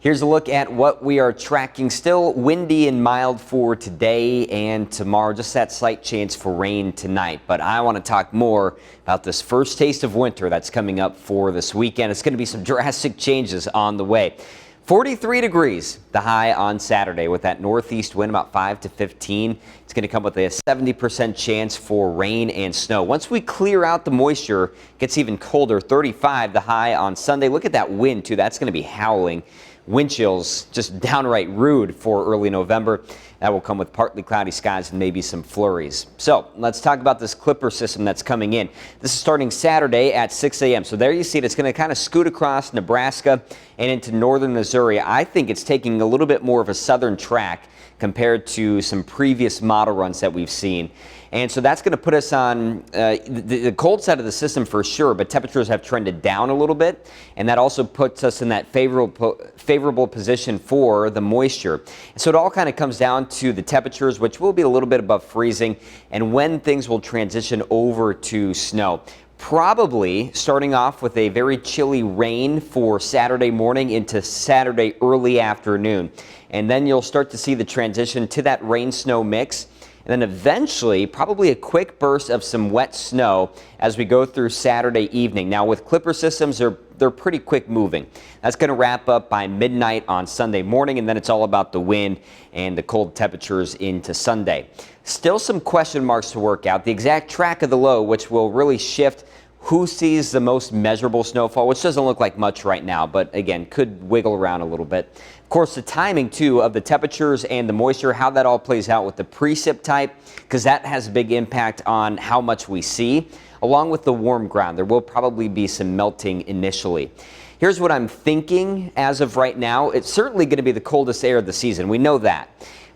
Here's a look at what we are tracking. Still windy and mild for today and tomorrow. Just that slight chance for rain tonight. But I want to talk more about this first taste of winter that's coming up for this weekend. It's going to be some drastic changes on the way. 43 degrees, the high on Saturday with that northeast wind about 5 to 15. It's going to come with a 70% chance for rain and snow. Once we clear out the moisture, it gets even colder. 35 the high on Sunday. Look at that wind too. That's going to be howling. Wind chills just downright rude for early November. That will come with partly cloudy skies and maybe some flurries. So let's talk about this Clipper system that's coming in. This is starting Saturday at 6 a.m. So there you see it. It's going to kind of scoot across Nebraska and into northern Missouri. I think it's taking a little bit more of a southern track compared to some previous model runs that we've seen. And so that's going to put us on the cold side of the system for sure, but temperatures have trended down a little bit, and that also puts us in that favorable position for the moisture. So it all kind of comes down to the temperatures, which will be a little bit above freezing, and when things will transition over to snow. Probably starting off with a very chilly rain for Saturday morning into Saturday early afternoon. And then you'll start to see the transition to that rain-snow mix. And then eventually, probably a quick burst of some wet snow as we go through Saturday evening. Now with Clipper systems, they're pretty quick moving. That's going to wrap up by midnight on Sunday morning, and then it's all about the wind and the cold temperatures into Sunday. Still some question marks to work out. The exact track of the low, which will really shift who sees the most measurable snowfall, which doesn't look like much right now, but again, could wiggle around a little bit. Of course, the timing too of the temperatures and the moisture, how that all plays out with the precip type, because that has a big impact on how much we see, along with the warm ground. There will probably be some melting initially. Here's what I'm thinking as of right now. It's certainly going to be the coldest air of the season. We know that.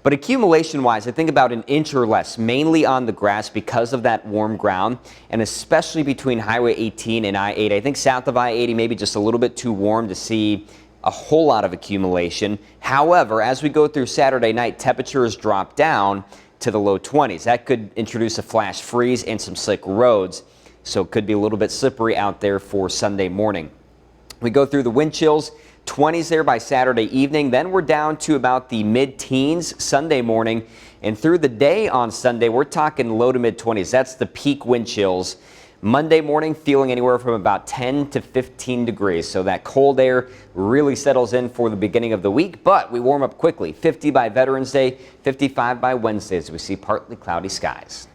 But accumulation-wise, I think about an inch or less, mainly on the grass because of that warm ground, and especially between Highway 18 and I-80. I think south of I-80, maybe just a little bit too warm to see a whole lot of accumulation. However, as we go through Saturday night, temperatures drop down to the low 20s. That could introduce a flash freeze and some slick roads, so it could be a little bit slippery out there for Sunday morning. We go through the wind chills. 20s there by Saturday evening. Then we're down to about the mid-teens Sunday morning. And through the day on Sunday, we're talking low to mid-20s. That's the peak wind chills. Monday morning, feeling anywhere from about 10 to 15 degrees. So that cold air really settles in for the beginning of the week, but we warm up quickly. 50 by Veterans Day, 55 by Wednesday as we see partly cloudy skies.